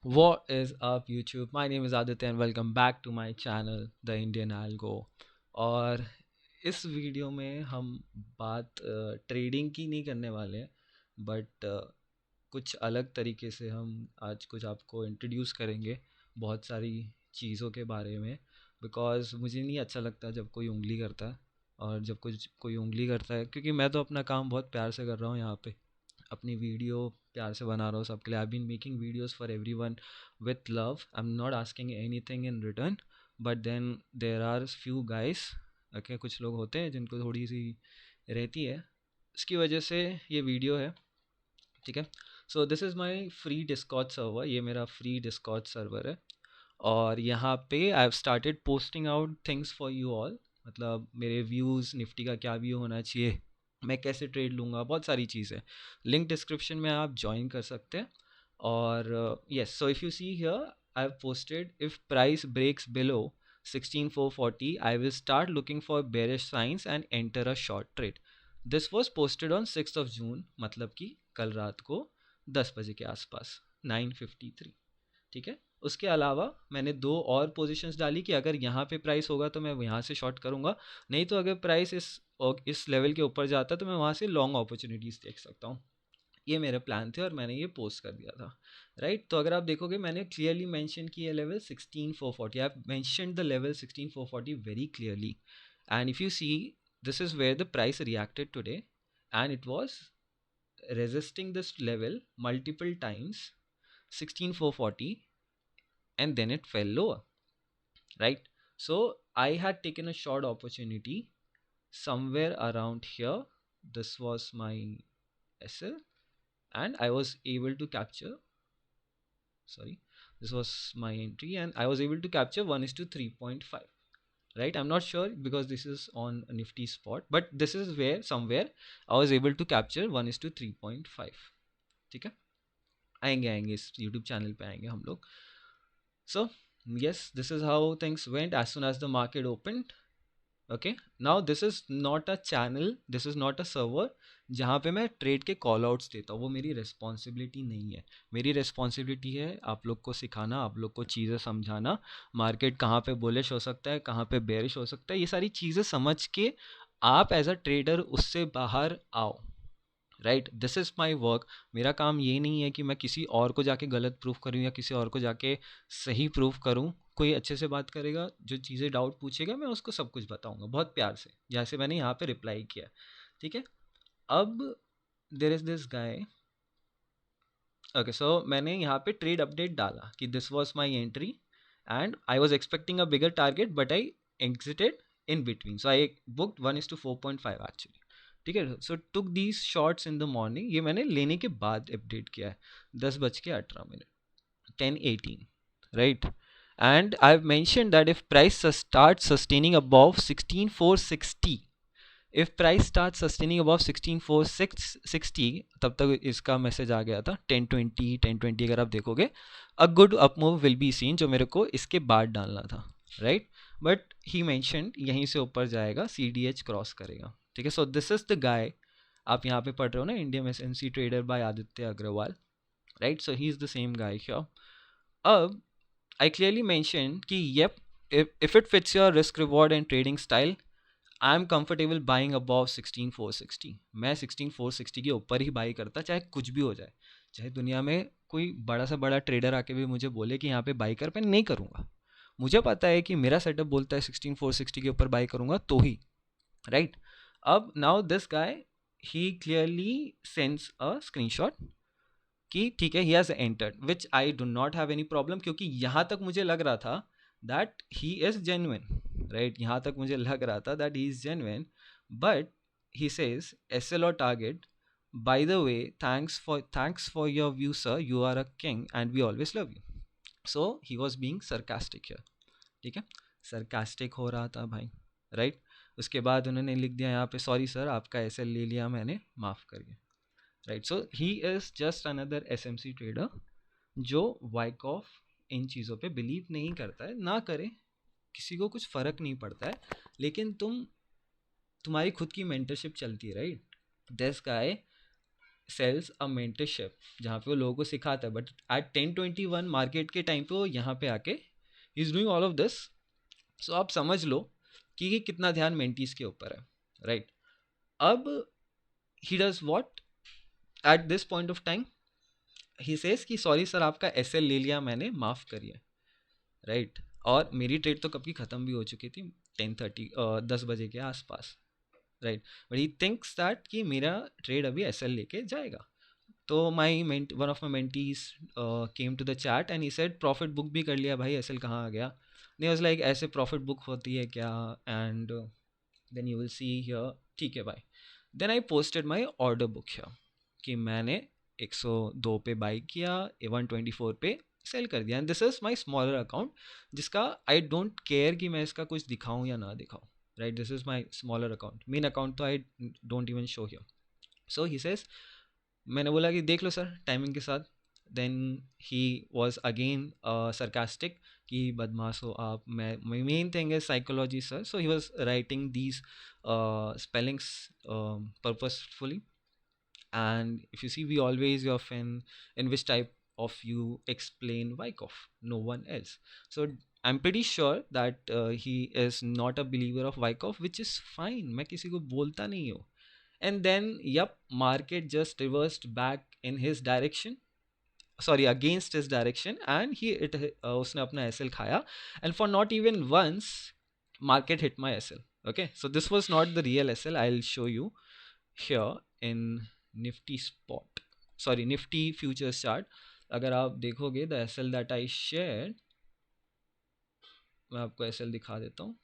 What is up YouTube? My name is Aditya and welcome back to my channel The Indian Algo. और इस video में हम बात trading की नहीं करने वाले हैं, बट कुछ अलग तरीके से हम आज कुछ आपको इंट्रोड्यूस करेंगे बहुत सारी चीज़ों के बारे में। बिकॉज़ मुझे नहीं अच्छा लगता जब कोई उंगली करता है, और जब कुछ कोई उंगली करता है, क्योंकि मैं तो अपना काम बहुत प्यार से कर रहा हूँ यहाँ पे, अपनी वीडियो प्यार से बना रहा हूँ सबके लिए। I been making videos for everyone with love. I am not asking anything in return, but then there are few guys, okay, कुछ लोग होते हैं जिनको थोड़ी सी रहती है, इसकी वजह से ये वीडियो है। ठीक है। So this is my free Discord server, ये मेरा फ्री डिस्कॉर्ड सर्वर है। और यहाँ पे I have started posting out things for you all. मतलब मेरे व्यूज़, निफ्टी का क्या व्यू होना चाहिए, मैं कैसे ट्रेड लूँगा, बहुत सारी चीज़ें। लिंक डिस्क्रिप्शन में आप ज्वाइन कर सकते हैं। और yes, so if you see here, I have posted if price breaks below 16440 I will start looking for bearish signs and enter a short trade. This was posted on 6 June, मतलब कि कल रात को 10 बजे के आसपास, 9:53। ठीक है। उसके अलावा मैंने दो और पोजीशंस डाली कि अगर यहाँ पे प्राइस होगा तो मैं यहाँ से शॉर्ट करूँगा, नहीं तो अगर प्राइस इस लेवल के ऊपर जाता है तो मैं वहाँ से लॉन्ग अपॉर्चुनिटीज़ देख सकता हूँ। ये मेरे प्लान थे और मैंने ये पोस्ट कर दिया था। राइट, तो अगर आप देखोगे मैंने क्लियरली मेंशन किया level 16440। I have mentioned the level 16440 very clearly, and if you see, this is where the price reacted today, and it was resisting this level multiple times, 16440, and then it fell lower, right? So I had taken a short opportunity somewhere around here. This was my SL, and I was able to capture, sorry, this was my entry, and I was able to capture 1 is to 3.5. Right, I'm not sure because this is on a nifty spot, but this is where somewhere I was able to capture 1 is to 3.5. ठीक है, आएंगे आएंगे इस YouTube channel पे आएंगे हम लोग। सो yes, this is how things went as soon as the market opened. Okay, now this is not a channel, this is not a server जहाँ पे मैं ट्रेड के कॉल आउट्स देता हूँ। वो मेरी रिस्पॉन्सिबिलिटी नहीं है। मेरी रिस्पॉन्सिबिलिटी है आप लोग को सिखाना, आप लोग को चीज़ें समझाना, मार्केट कहाँ पे बुलिश हो सकता है, कहाँ पे बेरिश हो सकता है, ये सारी चीज़ें समझ के आप एज अ ट्रेडर उससे बाहर आओ। Right, this is my work. मेरा काम ये नहीं है कि मैं किसी और को जाके गलत प्रूफ करूँ या किसी और को जाके सही प्रूफ करूँ। कोई अच्छे से बात करेगा, जो चीज़ें डाउट पूछेगा, मैं उसको सब कुछ बताऊँगा बहुत प्यार से, जैसे मैंने यहाँ पे रिप्लाई किया। ठीक है। अब there is this guy. Okay, so मैंने यहाँ पे ट्रेड अपडेट डाला कि this was my entry and I was expecting a bigger target but I exited in between, so I booked 1 is to 4.5 actually. ठीक है, so took these shorts in the morning. ये मैंने लेने के बाद update किया है, 10:18, 10:18, right. And I have mention that if price start sustaining above 16460, if price start sustaining above 16460, तब तक इसका मैसेज आ गया था 10:20। अगर आप देखोगे, a good up move will be seen, जो मेरे को इसके बाद डालना था, राइट। बट ही मेंशन यहीं से ऊपर जाएगा, CDH क्रॉस करेगा। ठीक है, so this is the guy आप यहाँ पे पढ़ रहे हो ना, Indian SMC trader by Aditya Agarwal, right. So he is the same guy here. अब आई क्लियरली मेंशन कि yep, if it fits your risk reward and trading style, I am comfortable buying above 16460। मैं 16460 के ऊपर ही बाई करता, चाहे कुछ भी हो जाए। चाहे दुनिया में कोई बड़ा सा बड़ा ट्रेडर आके भी मुझे बोले कि यहाँ पे बाई कर, मैं नहीं करूँगा। मुझे पता है कि मेरा सेटअप बोलता है 16460 के ऊपर बाई करूँगा तो ही, राइट। अब now this guy, he clearly sends a screenshot कि ठीक है, he has entered, which I do not have any problem, क्योंकि यहाँ तक मुझे लग रहा था that he is genuine, right. यहाँ तक मुझे लग रहा था that he is genuine, but he says SL और target, by the way thanks for your view sir, you are a king and we always love you. So he was being sarcastic here. ठीक है, sarcastic हो रहा था भाई, right. उसके बाद उन्होंने लिख दिया यहाँ पे, सॉरी सर आपका SL ले लिया मैंने, माफ़ करिए। Right, so he is just another SMC trader जो वाइक ऑफ इन चीज़ों पे बिलीव नहीं करता है। ना करे, किसी को कुछ फ़र्क नहीं पड़ता है, लेकिन तुम्हारी खुद की मेंटरशिप चलती है, right. This guy sells a mentorship जहाँ पे वो लोगों को सिखाता है, बट एट 10:21 मार्केट के टाइम पे वो यहाँ पे आके ही is doing all of this. So आप समझ लो कि ये कितना ध्यान मेंटीज के ऊपर है, राइट. अब he does what at this point of time, he says कि सॉरी सर आपका एसएल ले लिया मैंने, माफ़ करिए, राइट. और मेरी ट्रेड तो कब की ख़त्म भी हो चुकी थी, 10:30 10 बजे के आसपास, right. But he thinks that कि मेरा ट्रेड अभी एसएल लेके जाएगा. तो my one of my mentees came to the chat and he said profit book भी कर लिया भाई, एसएल कहाँ आ गया. नहीं वाज लाइक ऐसे प्रॉफिट बुक होती है क्या, and then you will see here, ठीक है भाई. Then I posted my order book here कि मैंने 102 पे बाई किया, 124 पे सेल कर दिया, and this is my smaller account जिसका आई डोंट केयर कि मैं इसका कुछ दिखाऊं या ना दिखाऊं, right. This is my smaller account, main account तो I don't even show here. So he says, मैंने बोला कि देख लो सर टाइमिंग के साथ. Then he was again sarcastic कि बदमाश हो आप, मैं main thing is psychology sir. So he was writing these spellings purposefully. And if you see, we always often in which type of you explain Wyckoff, no one else. So I'm pretty sure that he is not a believer of Wyckoff, which is fine. मैं किसी को बोलता नहीं हूँ. And then yep, market just reversed back in his direction, sorry, against his direction, and उसने अपना SL खाया. And for not even once market hit my SL. Okay, so this was not the real SL. I'll show you here in Nifty spot, sorry, Nifty futures chart. अगर आप देखोगे the SL that I shared, मैं आपको SL दिखा देता हूँ.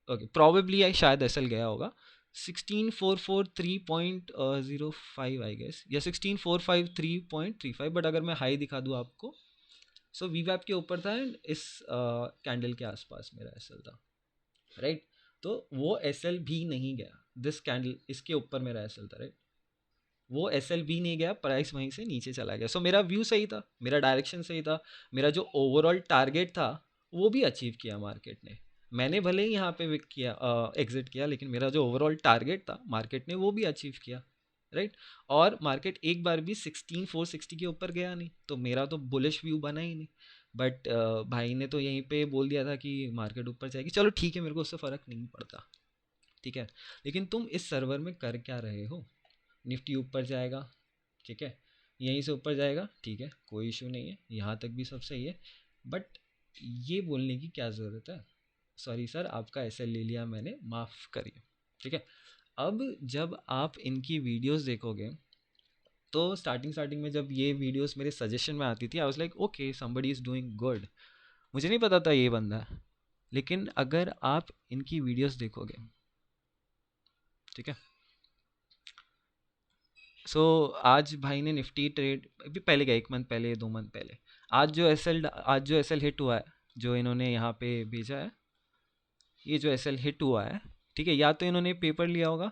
Okay, probably आई शायद SL गया होगा 16443.05 आई गेस, या 16453.35. बट अगर मैं हाई दिखा दूँ आपको, सो वीवैप के ऊपर था एंड इस कैंडल के आसपास मेरा एसएल था, राइट. तो वो एसएल भी नहीं गया, दिस कैंडल इसके ऊपर मेरा एसएल था, राइट. वो एसएल भी नहीं गया, प्राइस वहीं से नीचे चला गया. सो मेरा व्यू सही था, मेरा डायरेक्शन सही था, मेरा जो ओवरऑल टारगेट था वो भी अचीव किया मार्केट ने. मैंने भले ही यहाँ पे विक किया, एग्जिट किया, लेकिन मेरा जो ओवरऑल टारगेट था मार्केट ने वो भी अचीव किया, राइट. और मार्केट एक बार भी 16460 के ऊपर गया नहीं, तो मेरा तो बुलिश व्यू बना ही नहीं. बट भाई ने तो यहीं पे बोल दिया था कि मार्केट ऊपर जाएगी. चलो ठीक है, मेरे को उससे फ़र्क नहीं पड़ता, ठीक है. लेकिन तुम इस सर्वर में कर क्या रहे हो. निफ्टी ऊपर जाएगा, ठीक है, यहीं से ऊपर जाएगा, ठीक है, कोई इशू नहीं है, यहाँ तक भी सब सही है. बट ये बोलने की क्या ज़रूरत है, सॉरी सर आपका ऐसे ले लिया मैंने, माफ़ करिए, ठीक है. अब जब आप इनकी वीडियोस देखोगे, तो स्टार्टिंग में जब ये वीडियोस मेरे सजेशन में आती थी, I was like okay somebody is doing good. मुझे नहीं पता था ये बंदा है. लेकिन अगर आप इनकी वीडियोस देखोगे, ठीक है, सो आज भाई ने निफ्टी ट्रेड अभी पहले गया, 1 मंथ पहले, 2 मंथ पहले, आज जो एस एल हिट हुआ है, जो इन्होंने यहाँ पे भेजा है, ये जो एस एल हिट हुआ है, ठीक है, या तो इन्होंने पेपर लिया होगा,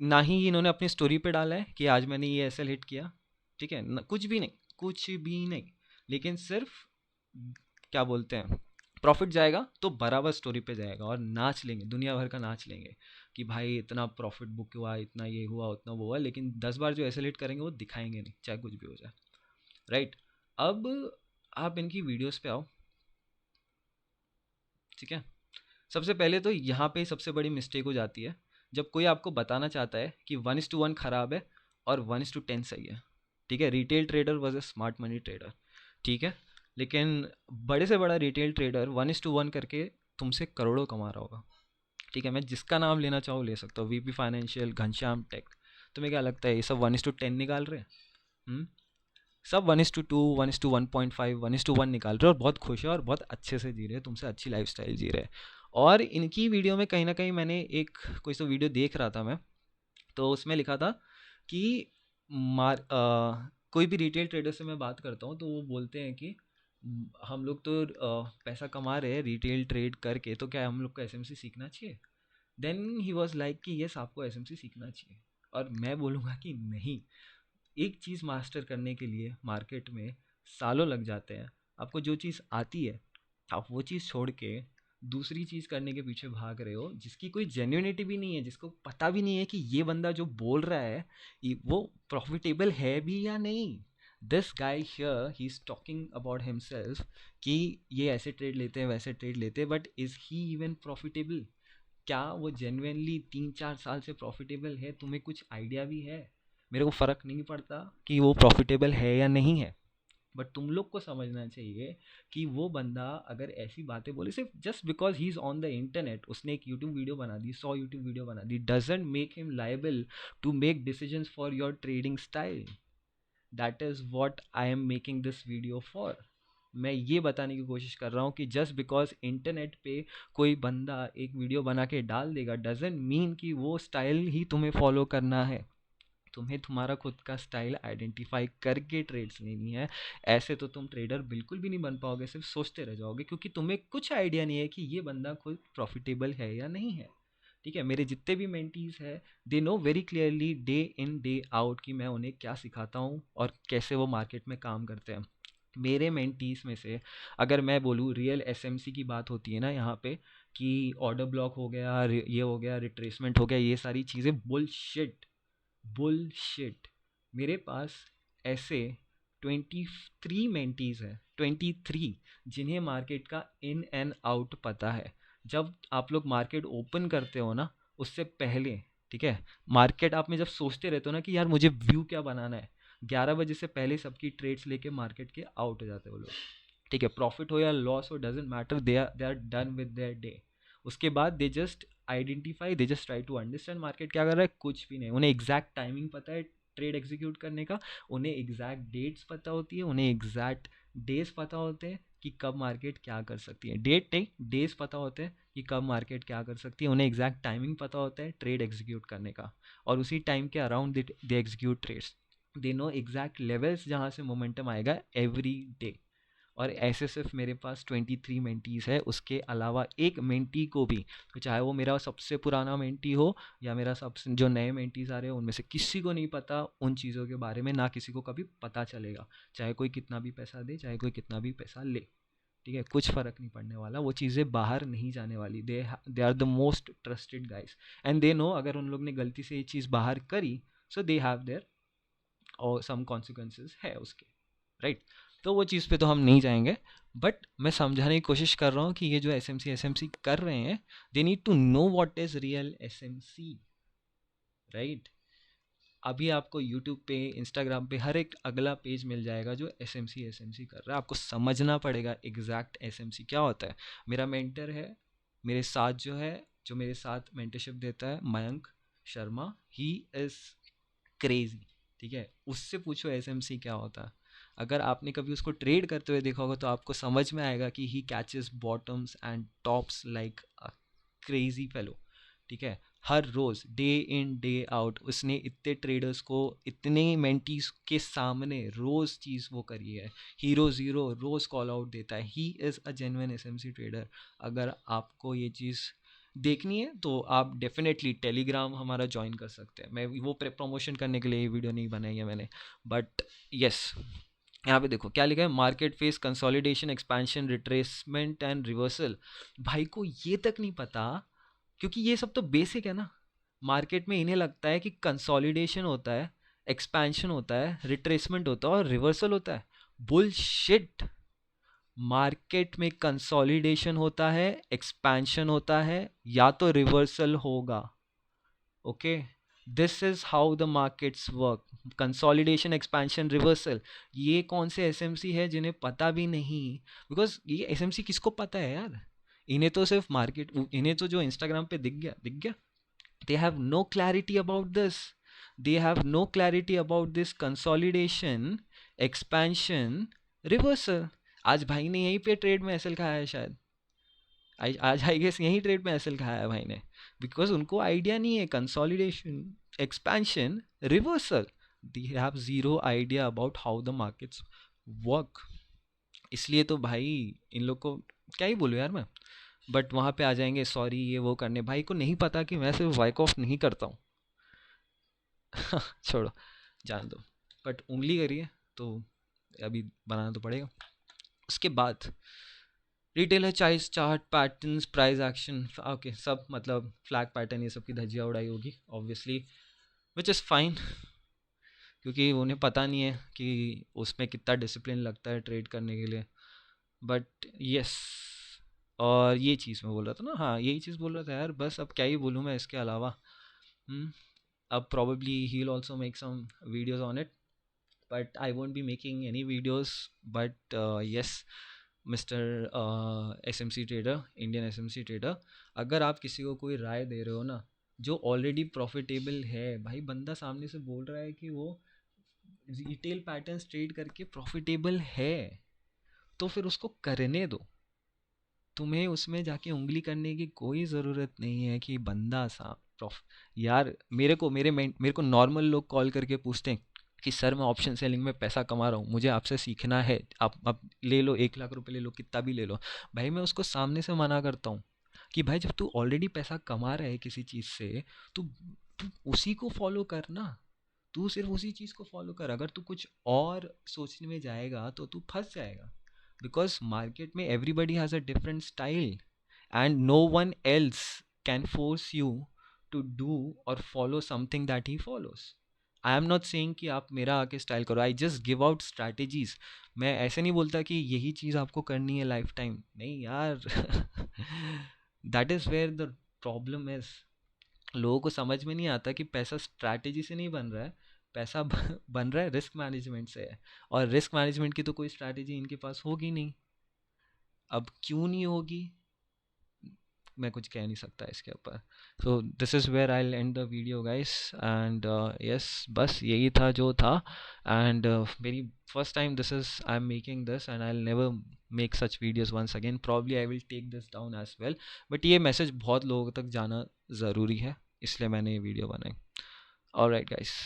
ना ही इन्होंने अपनी स्टोरी पे डाला है कि आज मैंने ये एस एल हिट किया, ठीक है, कुछ भी नहीं, कुछ भी नहीं. लेकिन सिर्फ क्या बोलते हैं, प्रॉफिट जाएगा तो बराबर स्टोरी पे जाएगा और नाच लेंगे, दुनिया भर का नाच लेंगे कि भाई इतना प्रॉफिट बुक हुआ, इतना ये हुआ, उतना वो हुआ. लेकिन 10 बार जो एसेलेट करेंगे वो दिखाएंगे नहीं, चाहे कुछ भी हो जाए, राइट. अब आप इनकी वीडियोस पे आओ, ठीक है. सबसे पहले तो यहाँ पे सबसे बड़ी मिस्टेक हो जाती है जब कोई आपको बताना चाहता है कि 1:1 खराब है और 1:10 सही है, ठीक है. Retail trader was a smart money trader, ठीक है. लेकिन बड़े से बड़ा रिटेल ट्रेडर 1:1 करके तुमसे करोड़ों कमा रहा होगा, ठीक है. मैं जिसका नाम लेना चाहूँ ले सकता हूँ, वीपी फाइनेंशियल, घनश्याम टेक. तुम्हें क्या लगता है ये सब 1:10 निकाल रहे हैं? सब 1:2, 1:1.5, 1:1 निकाल रहे हैं और बहुत खुश है और बहुत अच्छे से जी रहे हैं, तुमसे अच्छी लाइफस्टाइल जी रहे हैं. और इनकी वीडियो में कहीं ना कहीं मैंने एक कोई सा वीडियो देख रहा था मैं, तो उसमें लिखा था कि कोई भी रिटेल ट्रेडर से मैं बात करता हूँ तो वो बोलते हैं कि हम लोग तो पैसा कमा रहे हैं रिटेल ट्रेड करके, तो क्या हम लोग को एसएमसी सीखना चाहिए. देन ही वॉज लाइक कि यस आपको एसएमसी सीखना चाहिए. और मैं बोलूँगा कि नहीं, एक चीज़ मास्टर करने के लिए मार्केट में सालों लग जाते हैं. आपको जो चीज़ आती है आप वो चीज़ छोड़ के दूसरी चीज़ करने के पीछे भाग रहे हो जिसकी कोई जेन्युइनिटी भी नहीं है, जिसको पता भी नहीं है कि ये बंदा जो बोल रहा है वो प्रॉफिटेबल है भी या नहीं। This guy here he is talking about himself कि ये ऐसे ट्रेड लेते हैं वैसे ट्रेड लेते हैं, but is he even profitable? क्या वो जेन्युइनली 3-4 साल से प्रॉफिटेबल है? तुम्हें कुछ आइडिया भी है? मेरे को फ़र्क नहीं पड़ता कि वो प्रॉफिटेबल है या नहीं है, बट तुम लोग को समझना चाहिए कि वो बंदा अगर ऐसी बातें बोले सिर्फ just because he is on the internet, उसने एक यूट्यूब वीडियो बना दी, 100 यूट्यूब वीडियो बना दी, doesn't make him liable to make decisions for your trading style. That is what I am making this video for. मैं ये बताने की कोशिश कर रहा हूँ कि जस्ट बिकॉज इंटरनेट पे कोई बंदा एक वीडियो बना के डाल देगा डजेंट मीन कि वो स्टाइल ही तुम्हें फॉलो करना है। तुम्हें तुम्हारा खुद का स्टाइल आइडेंटिफाई करके ट्रेड्स लेनी है। ऐसे तो तुम ट्रेडर बिल्कुल भी नहीं बन पाओगे, सिर्फ सोचते रह जाओगे, क्योंकि तुम्हें कुछ आइडिया नहीं है कि ये बंदा खुद प्रॉफिटेबल है या नहीं है। ठीक है, मेरे जितने भी मेंटीज हैं they know very clearly day in day out कि मैं उन्हें क्या सिखाता हूँ और कैसे वो मार्केट में काम करते हैं। मेरे मेंटीज में से अगर मैं बोलूँ, रियल एसएमसी की बात होती है ना यहाँ पे, कि ऑर्डर ब्लॉक हो गया, ये हो गया, रिट्रेसमेंट हो गया, ये सारी चीज़ें बुलशिट, बुलशिट। मेरे पास ऐसे 23 मेंटीज हैं, 23, जिन्हें मार्केट का इन एंड आउट पता है। जब आप लोग मार्केट ओपन करते हो ना, उससे पहले, ठीक है, मार्केट आप में जब सोचते रहते हो ना कि यार मुझे व्यू क्या बनाना है, 11 बजे से पहले सबकी ट्रेड्स लेके मार्केट के आउट हो जाते हो लोग। ठीक है, प्रॉफिट हो या लॉस हो doesn't matter, they are done with their day. उसके बाद they just identify, they just try to understand market क्या कर रहा है, कुछ भी नहीं। उन्हें एग्जैक्ट टाइमिंग पता है ट्रेड एग्जीक्यूट करने का, उन्हें एग्जैक्ट डेट्स पता होती है, उन्हें एग्जैक्ट डेज पता होते हैं कि कब मार्केट क्या कर सकती है। डेट नहीं, डेज पता होते हैं कि कब मार्केट क्या कर सकती है, उन्हें एग्जैक्ट टाइमिंग पता होता है ट्रेड एग्जीक्यूट करने का, और उसी टाइम के around they execute trades. They know exact levels जहाँ से मोमेंटम आएगा एवरी डे। और ऐसे सिर्फ मेरे पास 23 मेंटीज़ है, उसके अलावा एक मेंटी को भी, तो चाहे वो मेरा सबसे पुराना मेंटी हो या मेरा सबसे जो नए मेंटीज़ आ रहे हैं, उनमें से किसी को नहीं पता उन चीज़ों के बारे में, ना किसी को कभी पता चलेगा, चाहे कोई कितना भी पैसा दे, चाहे कोई कितना भी पैसा ले। ठीक है, कुछ फ़र्क नहीं पड़ने वाला, वो चीज़ें बाहर नहीं जाने वाली। They are the most trusted guys, and they know अगर उन लोग ने गलती से ये चीज़ बाहर करी, सो दे हैव देयर और सम कॉन्सिक्वेंसेज है उसके, राइट। तो वो चीज़ पे तो हम नहीं जाएंगे, बट मैं समझाने की कोशिश कर रहा हूँ कि ये जो एस एम सी कर रहे हैं, they need to know what is real S M C, right. अभी आपको यूट्यूब पे, इंस्टाग्राम पे हर एक अगला पेज मिल जाएगा जो एस एम सी कर रहा है। आपको समझना पड़ेगा एग्जैक्ट एस एम सी क्या होता है। मेरा मेंटर है, मेरे साथ जो है, जो मेरे साथ मेंटरशिप देता है, Mayank Sharma, he is crazy. ठीक है, उससे पूछो एसएमसी क्या होता है। अगर आपने कभी उसको ट्रेड करते हुए देखा होगा तो आपको समझ में आएगा कि he catches bottoms and tops like a crazy fellow. ठीक है, हर रोज़ डे इन डे आउट उसने इतने ट्रेडर्स को, इतने मेंटीज के सामने रोज़ चीज़ वो करी है। हीरो ज़ीरो रोज़ कॉल आउट देता है। He is a genuine SMC trader. अगर आपको ये चीज़ देखनी है तो आप डेफिनेटली टेलीग्राम हमारा ज्वाइन कर सकते हैं। मैं वो प्रमोशन करने के लिए ये वीडियो नहीं बनाई है मैंने, बट यस, यहाँ पे देखो क्या लिखा है, market face consolidation, expansion, retracement and reversal. भाई को ये तक नहीं पता, क्योंकि ये सब तो बेसिक है ना। मार्केट में इन्हें लगता है कि कंसोलिडेशन होता है, एक्सपेंशन होता है, रिट्रेसमेंट होता है और रिवर्सल होता है। बुलशिट। मार्केट में कंसोलिडेशन होता है, एक्सपेंशन होता है, या तो रिवर्सल होगा। Okay, this is how the markets work. Consolidation, expansion, reversal. ये कौन से एसएमसी है जिन्हें पता भी नहीं? बिकॉज ये एसएमसी किसको पता है यार? इन्हें तो सिर्फ मार्केट, इन्हें तो जो इंस्टाग्राम पे दिख गया दिख गया। They have no clarity about this. They have no clarity about this consolidation, expansion, reversal. आज भाई ने यहीं पे ट्रेड में एसएल खाया है शायद। आज आई गेस यहीं ट्रेड में एसएल खाया है भाई ने, बिकॉज उनको आइडिया नहीं है consolidation, expansion, reversal. They have zero idea about how the markets work. इसलिए तो भाई इन लोग को क्या ही बोलूँ यार मैं। बट वहाँ पे आ जाएंगे सॉरी ये वो करने, भाई को नहीं पता कि मैं सिर्फ वाइक ऑफ नहीं करता हूँ। छोड़ो, जान दो। बट उंगली करिए तो अभी बनाना तो पड़ेगा। उसके बाद retailer choice chart patterns price action, okay सब मतलब फ्लैग पैटर्न ये सब की धज्जियाँ उड़ाई होगी ऑब्वियसली, विच इज़ फाइन, क्योंकि उन्हें पता नहीं है कि उसमें कितना डिसिप्लिन लगता है ट्रेड करने के लिए। बट यस, और ये चीज़ मैं बोल रहा था ना, हाँ यही चीज़ बोल रहा था यार, बस अब क्या ही बोलूँ मैं इसके अलावा। हम्म, अब probably he'll also make some videos on it, but I won't be making any videos. But yes, Mr. SMC trader, Indian SMC trader, अगर आप किसी को कोई राय दे रहे हो ना जो ऑलरेडी प्रॉफिटेबल है, भाई बंदा सामने से बोल रहा है कि वो रिटेल पैटर्न्स ट्रेड करके प्रॉफिटेबल है, तो फिर उसको करने दो। तुम्हें उसमें जाके उंगली करने की कोई ज़रूरत नहीं है कि बंदा सा प्रॉफ यार, मेरे को नॉर्मल लोग कॉल करके पूछते हैं कि सर मैं ऑप्शन सेलिंग में पैसा कमा रहा हूँ, मुझे आपसे सीखना है, आप ले लो 1 लाख रुपए ले लो, कितना भी ले लो। भाई मैं उसको सामने से मना करता हूँ कि भाई जब तू ऑलरेडी पैसा कमा रहा है किसी चीज़ से, तू तू उसी को फॉलो कर ना, तू सिर्फ उसी चीज़ को फॉलो कर। अगर तू कुछ और सोचने में जाएगा तो तू फंस जाएगा, बिकॉज मार्केट में everybody has a different style and no one else can force you to do और follow something that he follows. I am not saying कि आप मेरा आके स्टाइल करो, I just give out strategies. मैं ऐसे नहीं बोलता कि यही चीज़ आपको करनी है लाइफ टाइम, नहीं यार। That is where the problem is, लोगों को समझ में नहीं आता कि पैसा स्ट्रैटेजी से नहीं बन रहा है, पैसा बन रहा है रिस्क मैनेजमेंट से है। और रिस्क मैनेजमेंट की तो कोई स्ट्रैटेजी इनके पास होगी नहीं। अब क्यों नहीं होगी मैं कुछ कह नहीं सकता इसके ऊपर। So this is where I end the video guys, and yes बस यही था जो था। एंड मेरी first time this is I am making this, and I will never make such videos once again, probably I will take this down as well. But ये message बहुत लोगों तक जाना ज़रूरी है, इसलिए मैंने ये वीडियो बनाई। Alright guys.